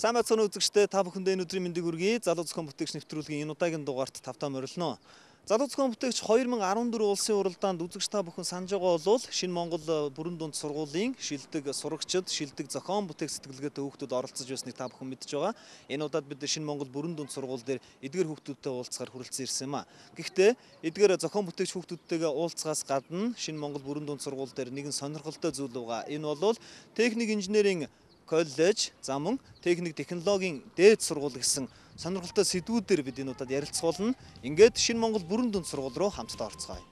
Сайн байцгаана үзэгчдээ, та бүхэндээ өнөөдрийн мэндийг хүргэе. Залуу зохион бүтээгч нэвтрүүлгийн энэ удаагийн дугаарт тавтаа морилно. Залуу зохион бүтээгч 2014 улсын уралдаанд үзэгч та бүхэн санаж байгаа бол Шинэ Монгол бүрэн дунд сургуулийн шилдэг сурагчид, шилдэг зохион бүтээх сэтгэлгээтэй хүүхдүүд оролцож байсныг та бүхэн мэдж байгаа. Энэ удаад бид Шинэ Монгол бүрэн дунд сургууль дээр эдгээр хүүхдүүдтэй уулзахаар хүрэлцэн ирсэн юм а. Гэхдээ эдгээр зохион бүтээгч хүүхдүүдтэйгээ уулзахаас гадна Шинэ Монгол бүрэн дунд сургууль дээр нэгэн сонирхолтой зүйл байгаа. Энэ бол техник инженерийн коллеж, за мөн техник технологийн дээд сургууль гэсэн сонирхолтой сэдвүүдээр бид энэ удаад ярилцуулна. Ингээд Шинэ Монгол бүрэн дунд сургууль руу хамтдаа орцгоё.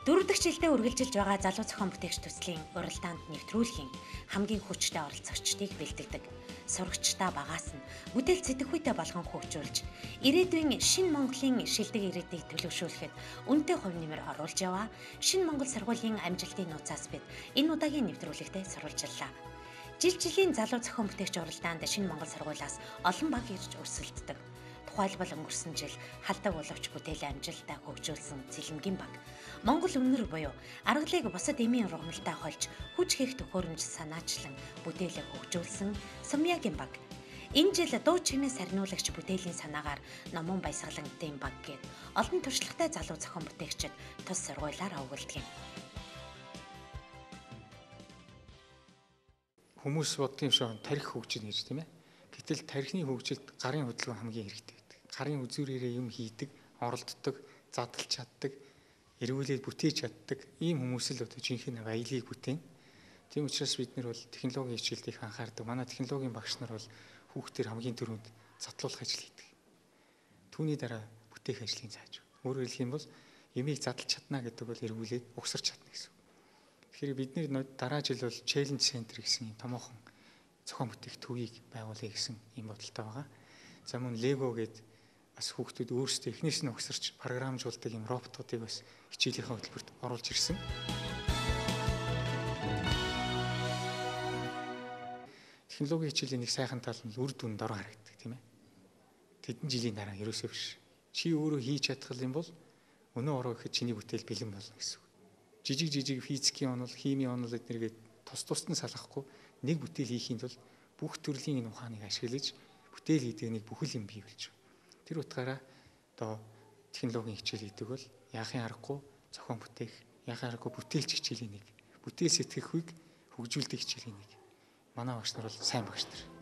Дөрөвдөг жилдээ үргэлжилж байгаа залуу зохион бүтээгч төслийн уралдаанд нэвтрүүлгийн хамгийн хүчтэй оролцогчдыг бэлтгэдэг. Сурагчдаа багаас нь бүтээл сэтгэхүйтэй болгон хөгжүүлж, ирээдүйн Шинэ Монголын шилдэг ирээдүйг төлөвшүүлэхэд үнэтэй хувь нэмэр оруулж яваа Шинэ Монгол сургуулийн амжилтын нууцаас бид энэ удаагийн нэвтрүүлэгтээ сурвалжлаа. Жил-жилийн залуу зохион бүтээгч уралдаанд Шинэ Монгол сургуулиас олон баг ирж өрсөлддөг. Тухайлбал өнгөрсөн жил халдаг боловч бүтээлийн амжилтаа хөгжүүлсэн Цэлэнгийн баг, Монгол үнэр буюу аргалыг бусад эмийн ургамалтай хольж хүч хийх төхөөрөмж санаачлан бүтээлээ хөгжүүлсэн Сумьягийн баг. Энэ жил дуу чимээс сарниулагч бүтээлийн санаагаар Номон Баясгалантын баг гээд олон туршлагатай залуу зохион бүтээгчид тус сургуулиар овогддог юм. Хүмүүс боддгийн шүү тарих хөгжил гэж тийм ээ. Гэтэл тарихны хөгжилд гарын хөдөлгөөн хамгийн хэрэгтэй байдаг. Гарын үзүүрээрээ юм хийдэг, оролддог, задлж чаддаг, эргүүлээд бүтээж чаддаг ийм хүмүүс л одоо жинхэнэ баялаг бүтээн. Тийм учраас бид нар бол технологийн хичээлд их анхаардаг. Манай технологийн багш нар бол хүүхдээр хамгийн түрүүнд задлуулах ажил хийдэг. Түүний дараа бүтээх ажлын зааж. Өөрөөр хэлэх юм бол ямиг задлж чадна гэдэг бол эргүүлээд угсарч чадна гэсэн. Тэгэхээр бид нэр дараа жил бол Challenge Center гэсэн томоохон зохион бүтээх төвийг байгуулъя гэсэн юм бодолтой байгаа. За мөн Lego гээд бас хүүхдүүд өөрсдөө эхнээс нь угсарч програмжуулдаг юм роботуудыг бас хичээлийнхээ хөтөлбөрт оруулж ирсэн. Технологийн хичээлийн нэг сайхан тал нь үр дүнд дор харагддаг тийм ээ. Тэдэн жилийн дараа ерөөсөө биш. Чи өөрөө хийж чадах юм бол өнөө ороо гэхэд чиний бүтээл бэлэн болно гэсэн. Жижиг физикийн онол, химийн онол эднэргээд тус нь салахгүй нэг бүтээл хийхийн тулд бүх төрлийн энэ ухааныг ашиглаж бүтээл хийдэг нэг бүхэл юм бий болж байна. Тэр утгаараа одоо технологийн хичээл хийдэг бол яахын аргагүй зохион бүтээх, яахын аргагүй бүтээлч хичээлийн нэг, бүтээл сэтгэхүйг хөгжүүлдэг хичээлийн нэг. Манай багш нар бол сайн багш нар.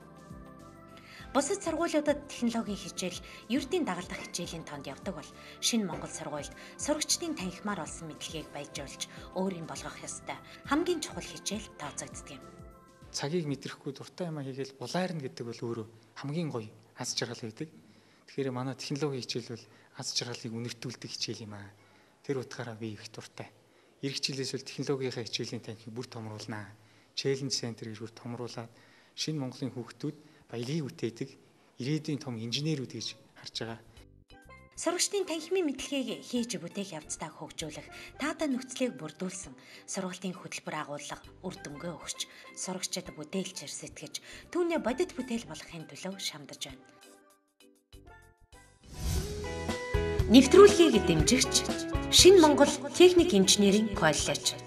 Бусад сургуулиудад технологийн хичээл, ердийн дагалдах хичээлийн тоонд явдаг бол Шинэ Монгол сургуульд сурагчдын танхимаар олсон мэдлэгийг баяжуулж өөрийн болгох ёстой хамгийн чухал хичээл тооцогддог юм. Цагийг мэдрэхгүй дуртай юм хийгээл улаарна гэдэг бол өөрөө хамгийн гоё аз жаргал байдаг. Тэгэхээр манай технологийн хичээл бол аз жаргалыг үнэртүүлдэг хичээл юм аа. Тэр утгаараа би их дуртай. Ирэх жилээс бол технологийнхаа хичээлийн танхимыг бүр томруулнаа. Challenge Center гэж бүр томруулаад Шинэ Монголын хүүхдүүд баялагийг бүтээдэг ирээдүйн том инженерүүд гэж харж байгаа. Сурагчдын танхимын мэдлэгийг хийж бүтээх явцдаа хөгжүүлэх, таатай нөхцөлийг бүрдүүлсэн сургуулийн хөтөлбөр агуулга үр дүнгээ өгч, сурагчид бүтээлчээр сэтгэж, түүнээ бодит бүтээл болгохын төлөө шамдаж байна. Нэвтрүүлгийг дэмжигч Шинэ Монгол техник инженерийн коллеж.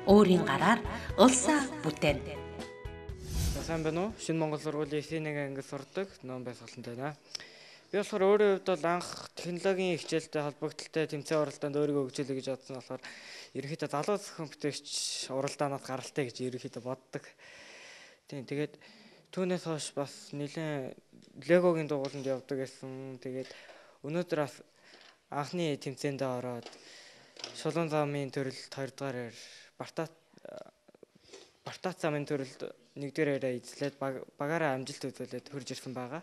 Өөрийн гараар улсаа бүтээн. Сайн байна уу? Шинэ Монгол сургуулийн 1 ангид сурдаг Номон Баясгалантай байна. Би болохоор өөрийн хувьд бол анх технологийн хичээлтэй холбогдлолтой тэмцээн уралдаанд өөрийгөө хөгжүүлэе гэж бодсон болохоор ерөнхийдөө залуу зохион бүтээгч уралдаанаас гаралтай гэж ерөнхийдөө боддог. Тэгээд түүнээс хойш бас нэлээд Легогийн дугууланд явдаг гэсэн. Тэгээд өнөөдөр бас анхны тэмцээндээ ороод Шулуун замын төрөлд 2 дугаараар Бартац замын төрөлд 1 дугаараараа эзлээд багаараа амжилт үзүүлээд хурж ирсэн байгаа.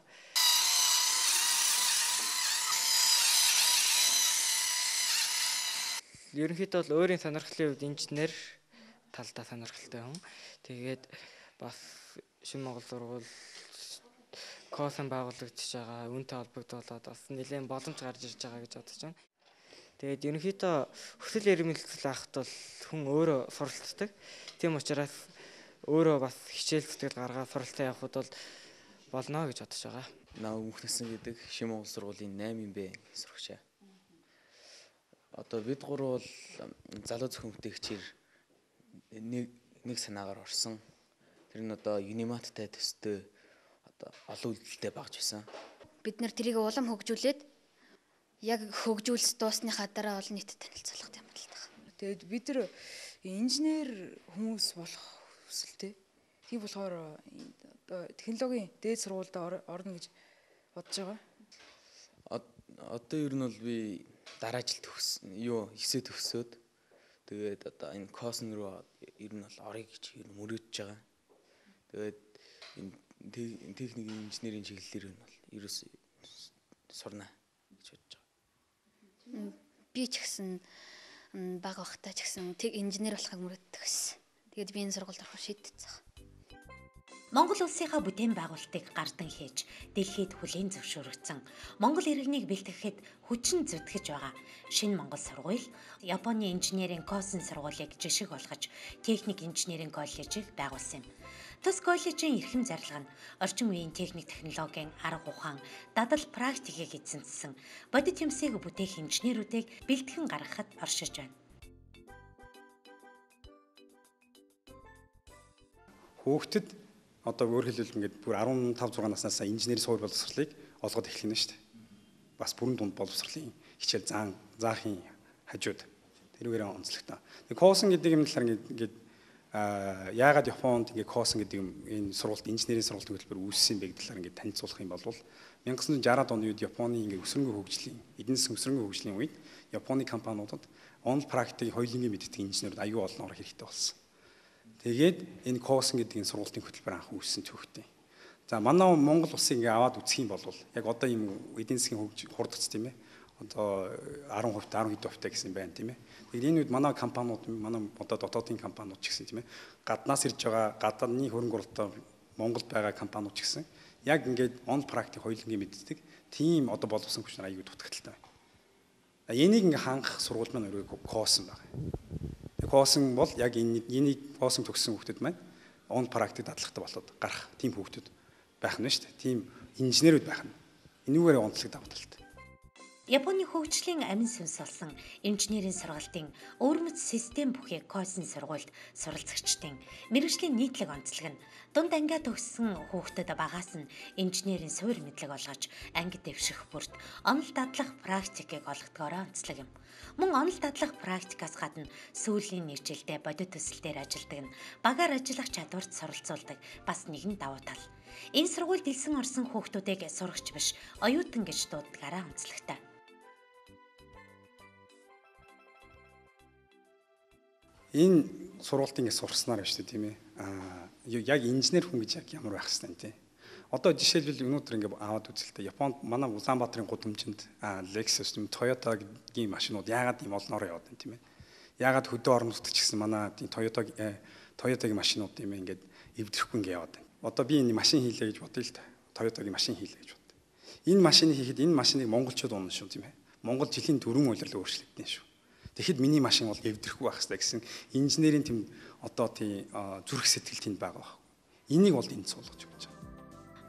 Ерөнхийдөө бол өөрийн сонирхлын хувьд инженер талдаа сонирхолтой хүн. Тэгээд бас Шинэ Монгол сургууль косын байгуулагдаж байгаа, үүнтэй холбогдуулаад бас нэлээд боломж гарч ирж байгаа гэж бодож байна. Тэгээд ерөнхийдөө хүсэл эрмэлзэл авахд бол хүн өөрөө суралцдаг. Тийм учраас өөрөө бас хичээл зүтгэл гаргаад суралцсан явахд бол болно гэж бодож байгаа. Наа Мөнхнэсэн гэдэг Шинэ Монгол сургуулийн 8 Б сурагчаа. Одоо бид гурав бол залуу зохион бүтээгчээр нэг санаагаар орсон. Тэр нь одоо юниматтай төстэй одоо олон үйлдэлтэй багж байсан. Бид нэр тэрийг улам хөгжүүлээд яг хөгжүүлс дуусныхаа дараа олон нийтэд танилцуулах юм байна л та. Тэгээд бид нар инженер хүмүүс болох хүсэлтэй. Тийм болохоор одоо технологийн дээд сургуульд орно гэж бодож байгаа. Одоо ер нь бол би дараа жил ихсээ төгсөөд тэгээд одоо энэ Косн руу ер нь бол орё гэж ер нь мөрөөдөж байгаа. Тэгээд энэ техник инженерийн чиглэлээр нь бол ерөөс сурна гэж бодож байгаа. Би ч гэсэн бага бахтай ч гэсэн инженер болохыг мөрөддөг гэсэн. Тэгээд би энэ сургуульд орох шийдчихсэн. Монгол улсынхаа бүтээн байгуулалтыг гардан хийж дэлхийд хүлээн зөвшөөрөгдсөн Монгол иргэнийг бэлтгэхэд хүчин зүтгэж байгаа шинэ Монгол сургууль Японы инженерийн Косн сургуулийг жишг болгож техник инженерийн коллежийг байгуулсан юм. Тус коллежийн эрхэм зарлага нь орчин үеийн техник технологийн арга ухаан, дадал практикийг эзэмссэн бодит юмсыг бүтээх инженерүүдийг бэлтгэн гаргахад оршиж байна. Хүүхдэд одоо өөр хэлбэл ингээд бүр 15 6 наснаас инженерийн сургууль боловсролыг олгоод эхлэх нь шүү дээ. Бас бүрэн дунд боловсролын хичээл заахын хажууд тэрүүгээр онцлогтой. Тэгээ Косн гэдэг юм талаар ингээд яагаад Японд ингээд Косн гэдэг юм энэ сургуульд инженерийн сургуулийн хөтөлбөр үүссэн бэ гэдэг талаар ингээд танилцуулах юм бол 1960-аад оны үед Японы ингээд өсрөнгөө хөгжлийн эдийн засгийн өсрөнгөө хөгжлийн үед Японы компаниудад он практикийн хоёулангийн мэддэг инженерүүд аюул олон орох хэрэгтэй болсон. Тэгээд энэ Косн гэдэг энэ сургуулийн хөтөлбөр анх үүссэн төвхтэй. За манай Монгол улсыг ингээ аваад үзэх юм бол яг одоо ийм эдийн засгийн хурдц тийм ээ. Одоо 10% 10% гэсэн байна тийм ээ. Тэгээд энэ үед манай компаниуд манай одоо дотоодын компаниуд ч гэсэн тийм ээ. Гаднаас ирж байгаа гадаадны хөрөнгө оруулалтаар Монголд байгаа компаниуд ч гэсэн яг ингээд он практик хоёулангийн мэддэг тийм одоо боловсон хүч нар аюул дутагдaltaй байна. Энийг ингээ хангах сургууль маань өөрөө Косн байна. Косн бол яг энийг Косн төгссөн хүүхдүүд маань он практик дадлагтай болоод гарах тийм хүүхдүүд байх нь шүү дээ. Тийм инженерүүд байх нь. Энүүгээр онцлог давуу талтай. Японы хөгжлийн амин сүнс болсон инженерийн сургалтын өвөрмөц систем бүхий Косн сургуульд суралцагчдын мэргэжлийн нийтлэг онцлог нь дунд ангиа төгссөн хүүхдэд багаас нь инженерийн суурь мэдлэг олгож анги дэвших бүрт онол дадлах практикийг олгодгоороо онцлог юм. Мөн онол дадлах практикаас гадна сүүлийн нэржилдээ бодит төсөл дээр ажилладаг нь багаар ажиллах чадварт суралцуулдаг бас нэгэн давуу тал. Энэ сургуульд элсэн орсон хүүхдүүдийг сурагч биш оюутан гэж дууддагаараа онцлогтой. Энэ сургуульд ингэ сурснаар байна шүү дээ тийм ээ. Яг инженер хүн гэж яг ямар байх хэвээр тийм. Одоо жишээлбэл өнөөдөр ингэ аваад үзэлтэй Японд манай Улаанбаатарын гудамжинд Lexus, Toyota-гийн машинууд яагаад ийм олноор яваад байна тийм ээ. Яагаад хөдөө орон нутгад ч гэсэн манай Toyota-гийн машинууд тийм ээ ингээд эвдрэхгүй ингэ яваад байна. Одоо би энэ машин хийлээ гэж бодъё л та. Toyota-гийн машин хийлээ гэж бодъё. Энэ машиныг хийхэд энэ машиныг монголчууд унна шүү тийм ээ. Монгол жилийн дөрвөн улирлаа өөрчлөгдөн шүү. Тэгэхэд миний машин бол эвдрэхгүй байх хэрэгтэй гэсэн инженерийн тэм одоо тийм зүрх сэтгэл тэнд байгаа баг. Энийг бол энд суулгаж өгч байгаа.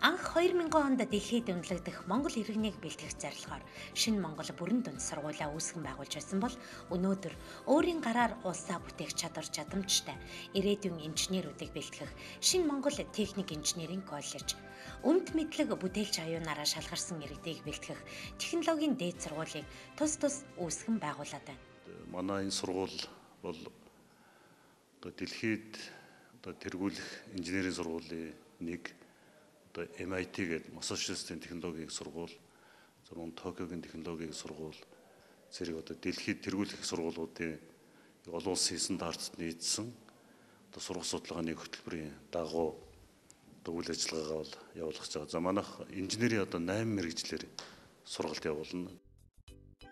Анх 2000 онд дэлхийд үнэлэгдэх Монгол иргэнийг бэлтгэх зорилгоор шинэ Монгол бүрэн дунд сургуулиа үүсгэн байгуулж байсан бол өнөөдөр өөрийн гараар улсаа бүтээх чадвар чадамжтай ирээдүйн инженерүүдийг бэлтгэх шинэ Монгол техник инженерийн коллеж, өмд мэдлэг бүтээлч аюунаараа шалгарсан иргэдийг бэлтгэх технологийн дээд сургуулийг тус үүсгэн байгуулад байна. Манай энэ сургууль бол одоо дэлхийд одоо тэргүүлэх инженерийн сургуулийн нэг одоо MIT гэдэг Массачусетсын технологийн сургууль, зөвхөн Токиогийн технологийн сургууль зэрэг одоо дэлхийд тэргүүлэх сургуулиудын олон улсын стандартад нийцсэн одоо сургууль судалгааны хөтөлбөрийн дагуу одоо үйл ажиллагаагаа бол явуулах гэж байгаа. За манайх инженерийн одоо 8 мэргэжлэр сургалт явуулна.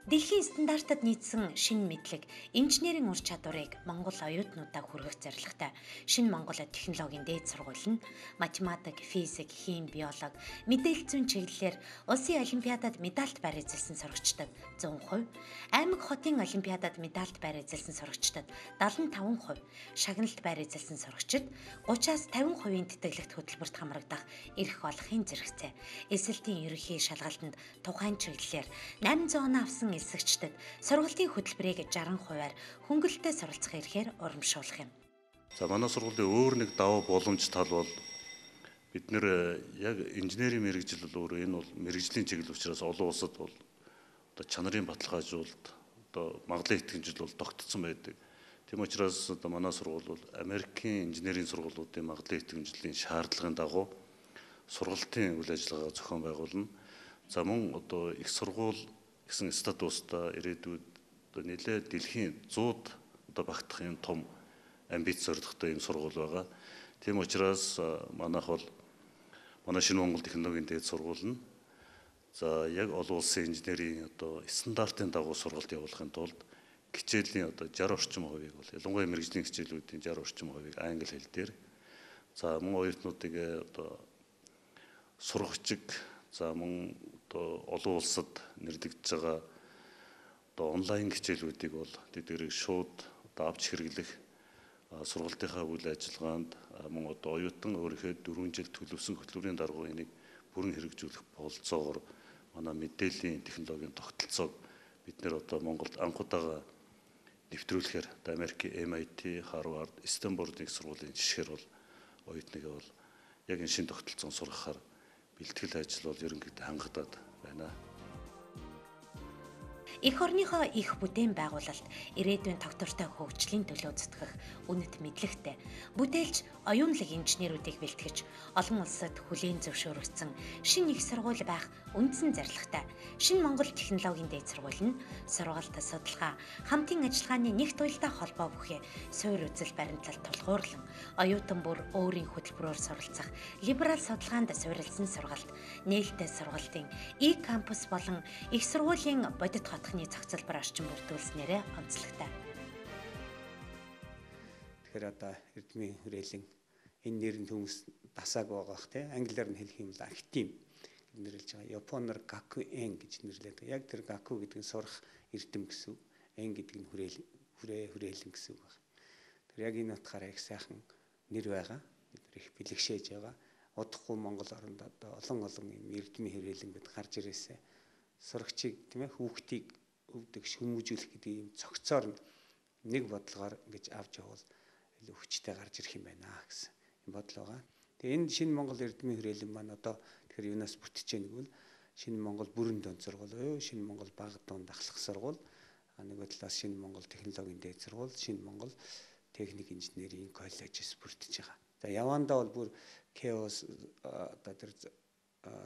Дэлхийн стандартад нийцсэн шинэ мэдлэг, инженерийн ур чадварыг Монгол оюутнуудаа хүргэх зорилготой шинэ Монгол технологийн дээд сургууль нь математик, физик, хим, биологи, мэдээлэл зүйн чиглэлээр улсын олимпиадад медальт байр эзэлсэн сурагчдад 100%, аймаг хотын олимпиадад медальт байр эзэлсэн сурагчдад 75%, шагналт байр эзэлсэн сурагчид 30-аас 50% тэтгэлэгт хөтөлбөрт хамрагдах эрх олохын зэрэгцээ. Эсэлтийн ерөнхий шалгалтанд тухайн чиглэлээр 800 оноо авсан эсэгчдэд сургалтын хөтөлбөрийг 60%-аар хөнгөлөлтөд суралцах эрхээр урамшуулах юм. За манай сургуулийн өөр нэг даваа боломж тал бол бид нэр яг инженерийн мэрэгжил бол өөрөө энэ бол мэрэгжлийн чиглэл учраас олон улсад бол одоо чанарын баталгаажуулалт одоо магадлал итгэмжил бол тогтцсон байдаг. Тийм учраас одоо манай сургууль бол Америкийн инженерийн сургуулиудын магадлал итгэмжлийн шаардлагын дагуу сургалтын үйл ажиллагаа зохион байгуулна. За мөн одоо их сургууль гэсэн статустай ирээдүйд одоо нэлээд дэлхийн 100-д одоо багтах юм том амбиц зорилготой юм сургууль байгаа. Тийм учраас манайх бол манай Шинэ Монгол технологийн дээд сургууль нь за яг олон улсын инженерийн одоо стандартын дагуу сургалт явуулахын тулд хичээлийн одоо 60 орчим хувийг бол ялангуяа мэрэгжлийн хичээлүүдийн 60 орчим хувийг англи хэл дээр за мөн оюутнуудыг одоо сургагчиг за мөн одоо олон улсад нэрлэгдэж байгаа одоо онлайн хичээлүүдийг бол тэдгэрийг шууд одоо авч хэрэглэх сургалтынхаа үйл ажиллагаанд мөн одоо оюутан өөрийнхөө 4 жил төлөвсөн хөтөлбөрийн даргуу энийг бүрэн хэрэгжүүлэх бололцоогоор манай мэдээллийн технологийн тогтолцоог бид нэр одоо Монголд анхудаага нэвтрүүлэхээр Америкийн MIT, Harvard, Stanford-ийн сургуулийн жишгээр бол оюутныг бол яг энэ шин тогтолцоон сургахаар бэлтгэл ажил бол ерөнхийдөө хангагдаад байна. Эх орныхоо их бүтээн байгуулалт ирээдүйн тогтвортой хөгжлийн төлөө зүтгэх үнэт мэдлэгтэй бүтээлч оюунлаг инженерүүдийг бэлтгэж олон улсад хүлээн зөвшөөрөгдсөн шинэ их сургууль байх үндсэн зорилготой Шинэ Монгол технологийн дээд сургууль нь сургалт судалгаа хамтын ажиллагааны нэгт уялдаа холбоо бүхий суурь үзэл баримтлалт тулгуурлан оюутан бүр өөрийн хөтөлбөрөөр суралцах либерал судалгаанд суурилсан сургалт нээлттэй сургалтын e-campus болон их сургуулийн бодит хотхны зохицолбор орчин бүрдүүлснээрээ онцлогтой. Тэгэхээр одоо эрдмийн хүрээлэн энэ нэрэнд хүмүүс дасааг байгаа бах тий англиар нь хэлэх юм бол актив нэрлэж байгаа. Японоор гакуэн гэж нэрлэдэг. Яг тэр гаку гэдэг нь сурах эрдэм гэсэн. Эн гэдэг нь хүрээлэн гэсэн үг байна. Тэр яг энэ утгаараа их сайхан нэр байгаа. Бид нар их бэлэгшээж байгаа. Удахгүй Монгол оронд одоо олон юм эрдмийн хүрээлэн гэд гарч ирээсэ сурагчийг тийм ээ хүүхдийг өвдөг хүмүүжүүлэх гэдэг юм цогцоор нэг бодлогоор ингэж авч явбал илүү хүчтэй гарч ирэх юм байна гэсэн юм бодол байгаа. Тэгээ энэ Шинэ Монгол эрдмийн хүрээлэн маань одоо тэгэхээр юунаас бүтэж байгаа нэг бол Шинэ Монгол бүрэн дунд сургууль буюу Шинэ Монгол бага дунд ахлах сургууль, нөгөө талаас Шинэ Монгол технологийн дээд сургууль, Шинэ Монгол техник инженерийн коллежээс бүрдэж байгаа. За явандаа бол бүр KOS одоо тэр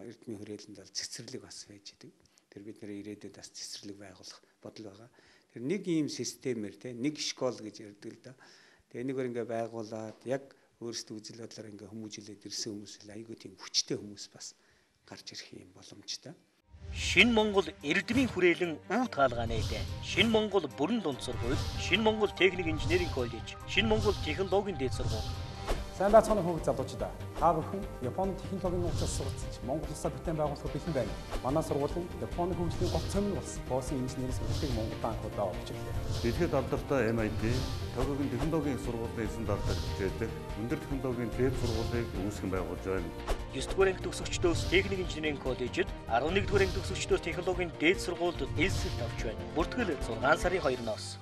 эрдмийн хүрээлэнд бол цэцэрлэг бас байж идэг. Тэр бид нэр ирээдүйд бас цэцэрлэг байгуулах бодол байгаа. Тэр нэг ийм системээр те нэг школ гэж ярьдаг л да. Тэгээ энэгээр ингээ байгуулад яг өөрсдөө үзэл бодлоор ингээ хүмүүжүүлээд ирсэн хүмүүс л айгүй тийм хүчтэй хүмүүс бас гарч ирэх юм боломжтой. Шинэ Монгол эрдмийн хүрээлэн үе таалгааны дээр Шинэ Монгол бүрэн дунд сургууль, Шинэ Монгол техник инженерийн коллеж, Шинэ Монгол технологийн дээд сургууль. Сайн байцгааны хүүхд залуучдаа та бүхэн Японы технологийн нууцаас суралцж Монгол улсад бүтээн байгуулах бэлэн байна. Манай сургуулийн Японы хөгжлийн гол цомин болсон Боосын инженерийн сургалтыг Монголд анхудаа авч ирлээ. Дэлхийд алдартай MIT, Токиогийн технологийн сургуулийн стандартаар хичээдэг өндөр технологийн дээд сургуулийг үүсгэн байгуулж байна. 9-р анги төгсөгчдөөс техник инженерийн коллежид 11-р анги төгсөгчдөөс технологийн дээд сургуульд элсэлт авч байна. Бүртгэл 6 сарын 2-наас